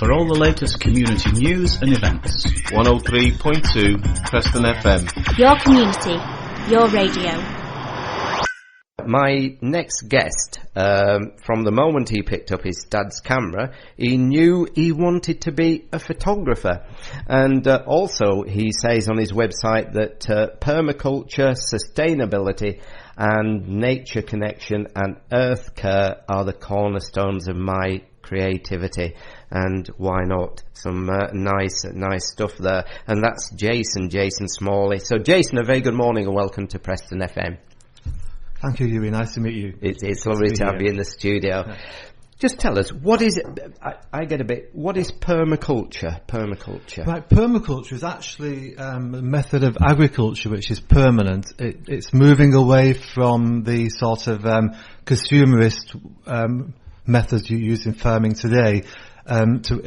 For all the latest community news and events. 103.2 Preston FM. Your community, your radio. My next guest, from the moment he picked up his dad's camera, he knew he wanted to be a photographer. And also he says on his website that permaculture, sustainability and nature connection and earth care are the cornerstones of my creativity. And why not? Some nice stuff there. And that's Jason Smalley. So Jason, a very good morning and welcome to Preston FM. Thank you, Hughie. Nice to meet you. It's lovely to have you in the studio. Yeah. Just tell us, what is it? What is permaculture? Right, permaculture is actually a method of agriculture which is permanent. It's moving away from the sort of consumerist methods you use in farming today to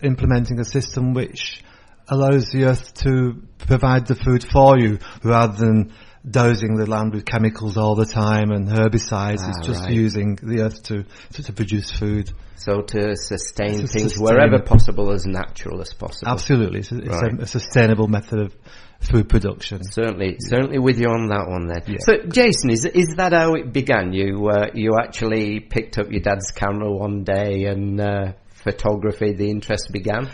implementing a system which allows the earth to provide the food for you rather than dosing the land with chemicals all the time and herbicides. It's just using the earth to produce food. So to sustain things wherever possible, as natural as possible. Absolutely. It's a sustainable method of food production. Certainly with you on that one then. Yeah. So Jason, is that how it began? You actually picked up your dad's camera one day and photography, the interest began?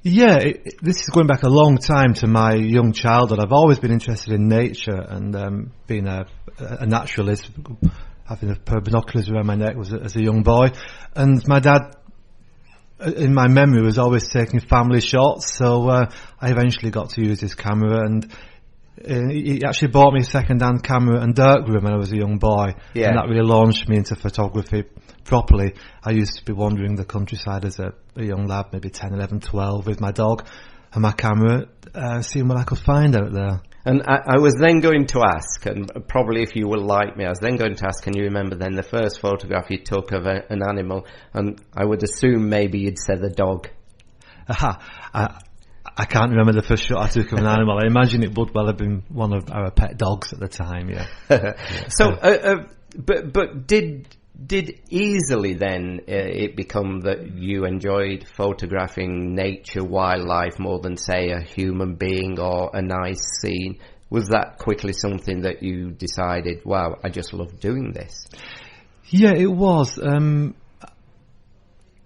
Yeah, this is going back a long time to my young childhood. I've always been interested in nature and being a naturalist, having a pair of binoculars around my neck as a young boy. And my dad, in my memory, was always taking family shots, so I eventually got to use his camera, and he actually bought me a second-hand camera and darkroom when I was a young boy, and that really launched me into photography properly. I used to be wandering the countryside as a young lad, maybe 10, 11, 12, with my dog and my camera, seeing what I could find out there. And I was then going to ask, and probably if you were like me, I was then going to ask, can you remember then the first photograph you took of an animal? And I would assume maybe you'd said a dog. I can't remember the first shot I took of an animal. I imagine it would well have been one of our pet dogs at the time, So, but did easily then it become that you enjoyed photographing nature, wildlife more than, say, a human being or a nice scene? Was that quickly something that you decided, wow, I just love doing this? Yeah, it was.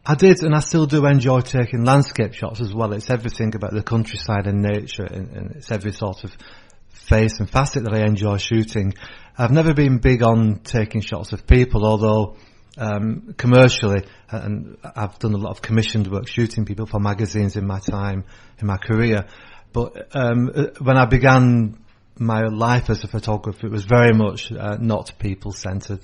I did, and I still do enjoy taking landscape shots as well. It's everything about the countryside and nature, and it's every sort of face and facet that I enjoy shooting. I've never been big on taking shots of people, although commercially, and I've done a lot of commissioned work shooting people for magazines in my time, in my career. But when I began my life as a photographer, it was very much not people-centred.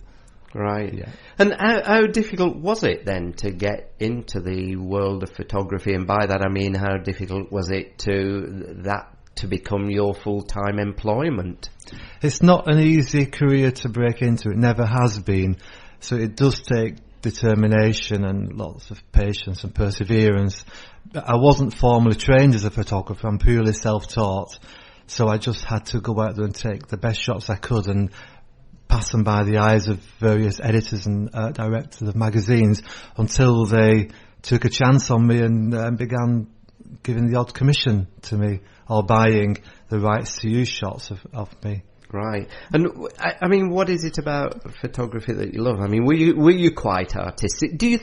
Right. Yeah. And how difficult was it then to get into the world of photography? And by that I mean, how difficult was it to become your full-time employment? It's not an easy career to break into. It never has been. So it does take determination and lots of patience and perseverance. I wasn't formally trained as a photographer. I'm purely self-taught. So I just had to go out there and take the best shots I could and pass them by the eyes of various editors and directors of magazines until they took a chance on me and began giving the odd commission to me or buying the rights to use shots of me. Right. And I mean, what is it about photography that you love? I mean, were you quite artistic? Do you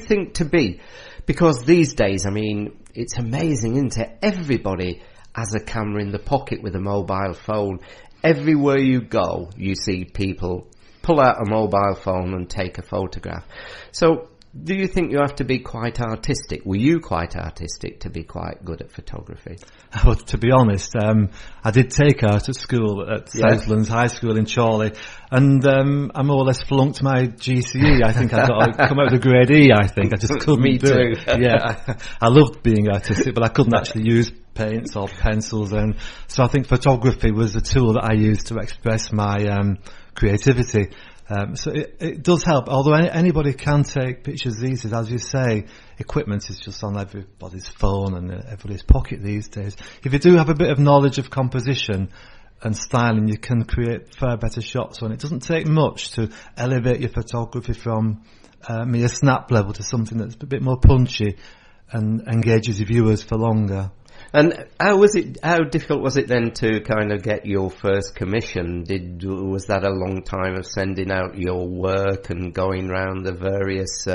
think to be? Because these days, I mean, it's amazing, isn't it? Everybody has a camera in the pocket with a mobile phone. Everywhere you go, you see people pull out a mobile phone and take a photograph. So, do you think you have to be quite artistic? Were you quite artistic to be quite good at photography? Well, to be honest, I did take art at school, at Southlands High School in Chorley, and I more or less flunked my GCE. I think I come out with a grade E, I think. I just couldn't Me do too. it. Yeah, I loved being artistic, but I couldn't actually use paints or pencils, and so I think photography was a tool that I used to express my creativity. So it does help, although anybody can take pictures these days. As you say, equipment is just on everybody's phone and everybody's pocket these days. If you do have a bit of knowledge of composition and styling, you can create far better shots, and it doesn't take much to elevate your photography from mere snap level to something that's a bit more punchy and engages your viewers for longer. And how difficult was it then to kind of get your first commission? Was that a long time of sending out your work and going around the various,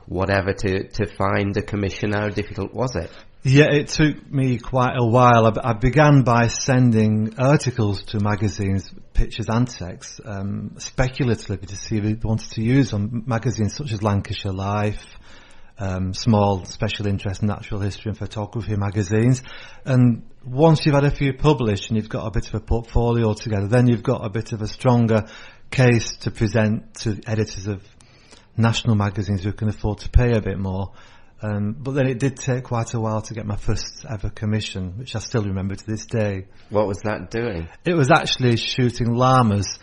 whatever to find a commission? How difficult was it? Yeah, it took me quite a while. I began by sending articles to magazines, pictures and text, speculatively to see if they wanted to use on magazines such as Lancashire Life, small special interest natural history and photography magazines. And once you've had a few published and you've got a bit of a portfolio together, then you've got a bit of a stronger case to present to editors of national magazines who can afford to pay a bit more. But then it did take quite a while to get my first ever commission, which I still remember to this day. What was that doing? It was actually shooting llamas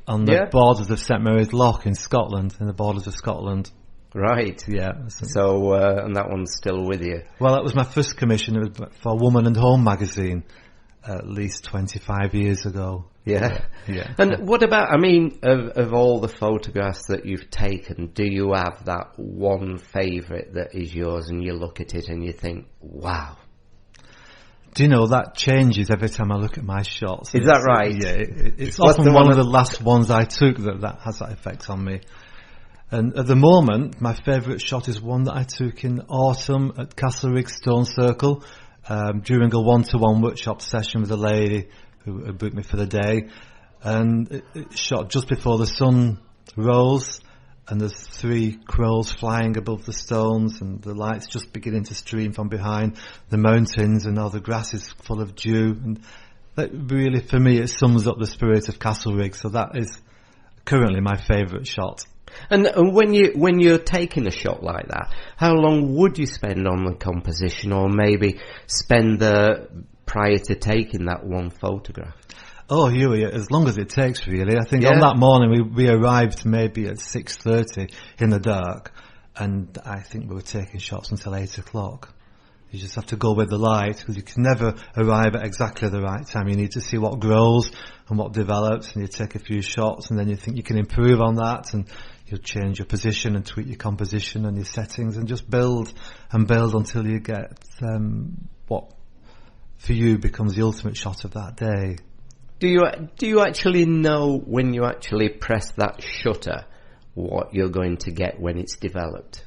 on the borders of St Mary's Loch in Scotland, in the borders of Scotland. Right. Yeah. So, and that one's still with you? Well, that was my first commission. It was for Woman and Home magazine at least 25 years ago. Yeah. Yeah. And what about, of all the photographs that you've taken, do you have that one favourite that is yours and you look at it and you think, wow? Do you know, that changes every time I look at my shots. Is that right? Yeah. It's often one of the last ones I took that has that effect on me. And at the moment, my favourite shot is one that I took in autumn at Castlerigg Stone Circle during a one-to-one workshop session with a lady who booked me for the day. And it shot just before the sun rose, and there's 3 crows flying above the stones, and the light's just beginning to stream from behind the mountains, and all the grass is full of dew. And that really, for me, it sums up the spirit of Castlerigg. So that is currently my favourite shot. And when you're taking a shot like that, how long would you spend on the composition, or maybe spend prior to taking that one photograph? Oh, Hughie, as long as it takes, really. I think on that morning we arrived maybe at 6:30 in the dark, and I think we were taking shots until 8 o'clock. You just have to go with the light, because you can never arrive at exactly the right time. You need to see what grows and what develops, and you take a few shots, and then you think you can improve on that, and you'll change your position and tweak your composition and your settings, and just build and build until you get what for you becomes the ultimate shot of that day. Do you actually know when you actually press that shutter what you're going to get when it's developed?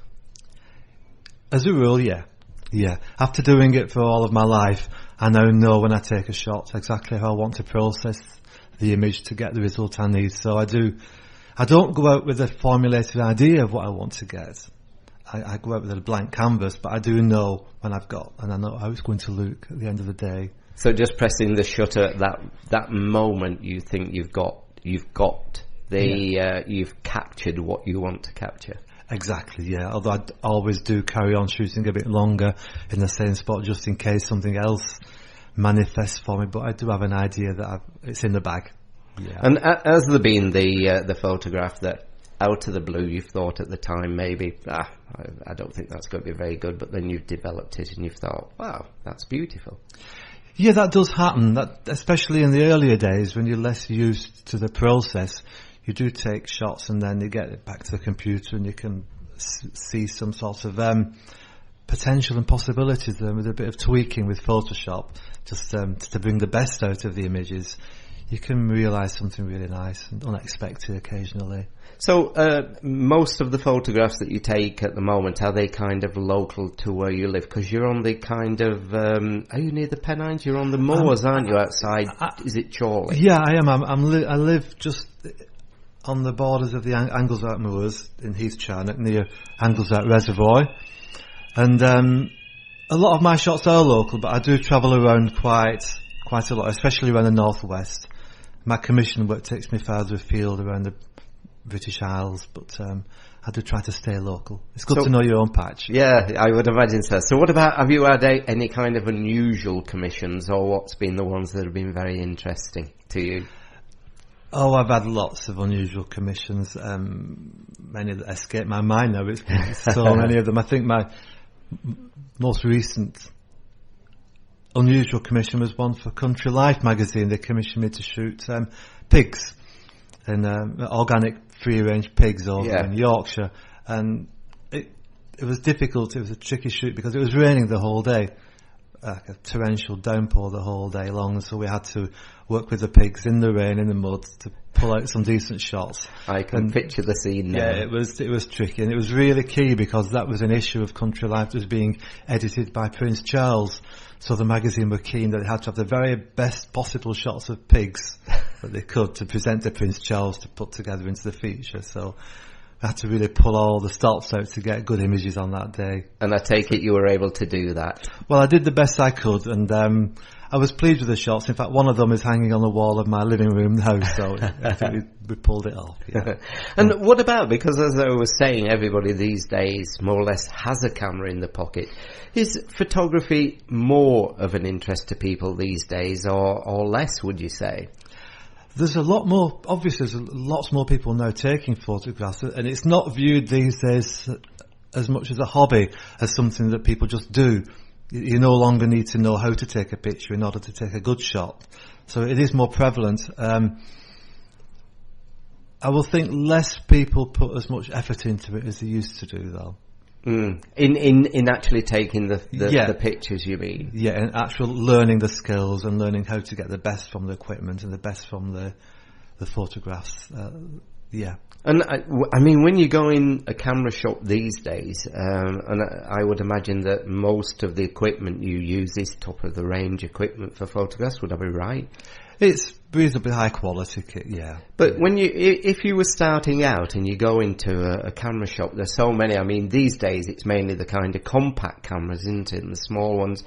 As a rule, yeah. Yeah. After doing it for all of my life, I now know when I take a shot exactly how I want to process the image to get the result I need. So I don't go out with a formulated idea of what I want to get. I go out with a blank canvas, but I do know when I've got, and I know how it's going to look at the end of the day. So just pressing the shutter at that moment, you think you've captured what you want to capture. Exactly, yeah. Although I always do carry on shooting a bit longer in the same spot just in case something else manifests for me. But I do have an idea that it's in the bag. Yeah. And has there been the photograph that out of the blue you've thought at the time maybe, I don't think that's going to be very good, but then you've developed it and you've thought, wow, that's beautiful? Yeah, that does happen. That, especially in the earlier days when you're less used to the process, you do take shots and then you get it back to the computer and you can see some sort of potential and possibilities there with a bit of tweaking with Photoshop, just to bring the best out of the images. You can realise something really nice and unexpected occasionally. So most of the photographs that you take at the moment, are they kind of local to where you live? Because you're on the kind of, are you near the Pennines? You're on the moors, aren't you, outside? Is it Chorley? Yeah, I am. I live just on the borders of the Anglesart Moors in Heath Charnock, near Anglesart Reservoir. And a lot of my shots are local, but I do travel around quite a lot, especially around the northwest. My commission work takes me farther afield around the British Isles, but I do try to stay local. It's good to know your own patch. Yeah, I would imagine so. So what about, have you had any kind of unusual commissions, or what's been the ones that have been very interesting to you? Oh, I've had lots of unusual commissions, many that escape my mind now. It's so many of them. I think my most recent unusual commission was one for Country Life magazine. They commissioned me to shoot pigs, and organic free-range pigs over in Yorkshire, and was difficult. It was a tricky shoot because it was raining the whole day, like a torrential downpour the whole day long. So we had to work with the pigs in the rain, in the mud, to pull out some decent shots. I can picture the scene now. Yeah, it was tricky, and it was really key because that was an issue of Country Life that was being edited by Prince Charles. So the magazine were keen that they had to have the very best possible shots of pigs that they could to present to Prince Charles to put together into the feature. So I had to really pull all the stops out to get good images on that day. And I take it you were able to do that? Well, I did the best I could, and I was pleased with the shots. In fact, one of them is hanging on the wall of my living room now, so I think we pulled it off. Yeah. And what about, because as I was saying, everybody these days more or less has a camera in the pocket. Is photography more of an interest to people these days, or less, would you say? There's a lot more, obviously there's lots more people now taking photographs, and it's not viewed these days as much as a hobby, as something that people just do. You no longer need to know how to take a picture in order to take a good shot. So it is more prevalent. I will think less people put as much effort into it as they used to do, though. In actually taking the pictures, you mean? Yeah, and actual learning the skills and learning how to get the best from the equipment and the best from the photographs. Yeah. And I mean, when you go in a camera shop these days, and I would imagine that most of the equipment you use is top of the range equipment for photographs. Would I be right? It's reasonably high quality kit, yeah. But when if you were starting out and you go into a camera shop, there's so many. I mean, these days it's mainly the kind of compact cameras, isn't it? And the small ones.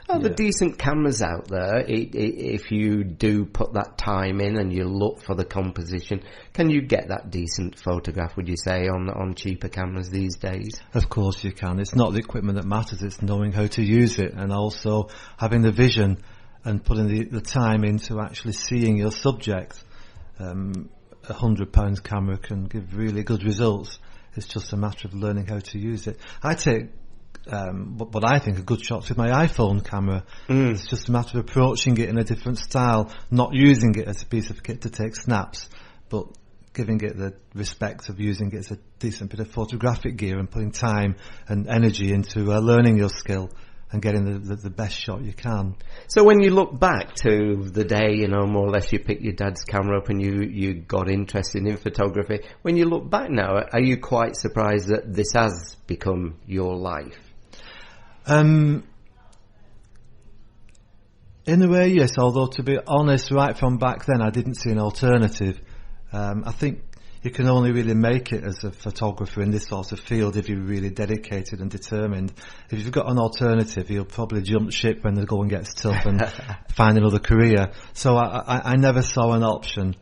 Are the decent cameras out there? If you do put that time in and you look for the composition, can you get that decent photograph, would you say, on cheaper cameras these days? Of course you can. It's not the equipment that matters, it's knowing how to use it, and also having the vision and putting the time into actually seeing your subject. £100 camera can give really good results. It's just a matter of learning how to use it. I take what I think are good shots with my iPhone camera. It's just a matter of approaching it in a different style, not using it as a piece of kit to take snaps, but giving it the respect of using it as a decent bit of photographic gear and putting time and energy into learning your skill and getting the best shot you can. So when you look back to the day, more or less you picked your dad's camera up and you got interested in photography, when you look back now, are you quite surprised that this has become your life? In a way, yes, although to be honest, right from back then I didn't see an alternative. I think you can only really make it as a photographer in this sort of field if you're really dedicated and determined. If you've got an alternative, you'll probably jump ship when the going gets tough and find another career. So I never saw an option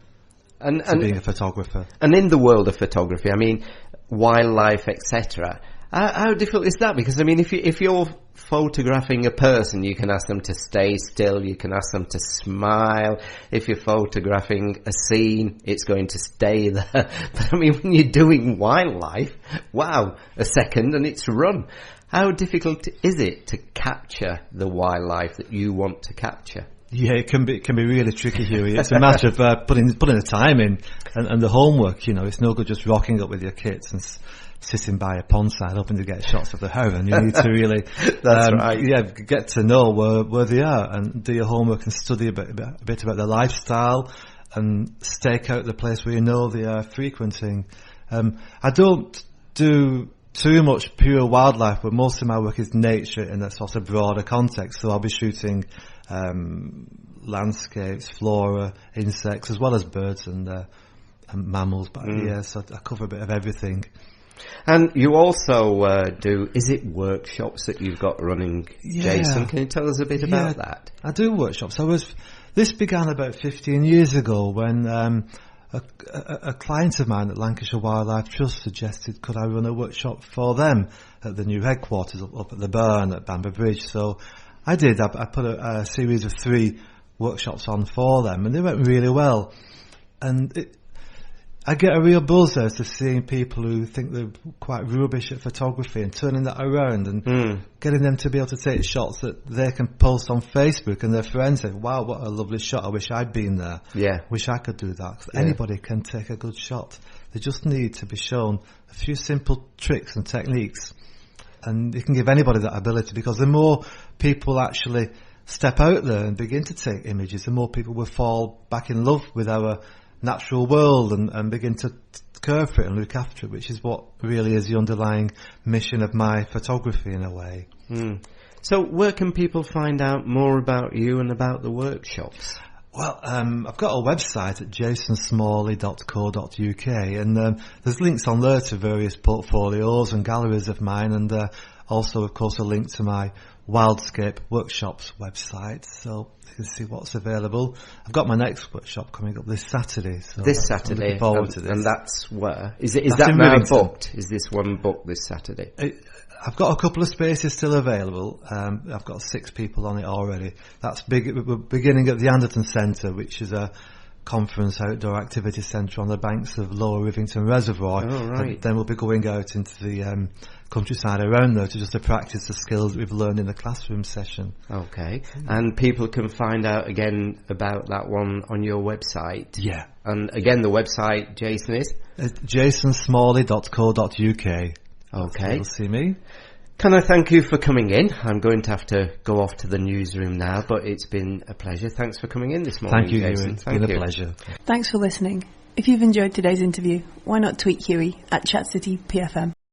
to being a photographer. And in the world of photography, I mean, wildlife, etc., how difficult is that? Because, I mean, if you're photographing a person, you can ask them to stay still, you can ask them to smile. If you're photographing a scene, it's going to stay there. But, I mean, when you're doing wildlife, wow, a second and it's run. How difficult is it to capture the wildlife that you want to capture? Yeah, it can be really tricky, Hughie. It's a matter of putting the time in and the homework. It's no good just rocking up with your kits and sitting by a pond side hoping to get shots of the heron. You need to really get to know where they are and do your homework and study a bit about their lifestyle and stake out the place where you know they are frequenting. I don't do too much pure wildlife, but most of my work is nature in a sort of broader context. So I'll be shooting landscapes, flora, insects, as well as birds and mammals. But so I cover a bit of everything. And you also do, is it workshops that you've got running, Jason? Can you tell us a bit about that? I do workshops. This began about 15 years ago when a client of mine at Lancashire Wildlife Trust suggested could I run a workshop for them at the new headquarters up at the Burn at Bamber Bridge. So I did. I put a series of 3 workshops on for them, and they went really well. And I get a real buzz out of seeing people who think they're quite rubbish at photography and turning that around and getting them to be able to take shots that they can post on Facebook and their friends say, wow, what a lovely shot, I wish I'd been there. Yeah. Wish I could do that. Anybody can take a good shot. They just need to be shown a few simple tricks and techniques. and it can give anybody that ability, because the more people actually step out there and begin to take images, the more people will fall back in love with our natural world and begin to care for it and look after it, which is what really is the underlying mission of my photography in a way. So where can people find out more about you and about the workshops? Well, I've got a website at jasonsmalley.co.uk, and there's links on there to various portfolios and galleries of mine, and also, of course, a link to my Wildscape Workshops website, so you can see what's available. I've got my next workshop coming up this Saturday. So this Saturday, I'm looking forward to this. And that's where? Is that now booked? Is this one booked this Saturday? I've got a couple of spaces still available. I've got 6 people on it already. We're beginning at the Anderton Centre, which is a conference outdoor activity centre on the banks of Lower Rivington Reservoir. Oh, right. And then we'll be going out into the countryside around there to practice the skills that we've learned in the classroom session. Okay. And people can find out again about that one on your website. Yeah. And again, the website, Jason, is? jasonsmalley.co.uk. Okay. You'll see me. Can I thank you for coming in? I'm going to have to go off to the newsroom now, but it's been a pleasure. Thanks for coming in this morning, Thank you, Jason. Hughie. It's been a pleasure. Thanks for listening. If you've enjoyed today's interview, why not tweet Hughie at ChatCityPFM.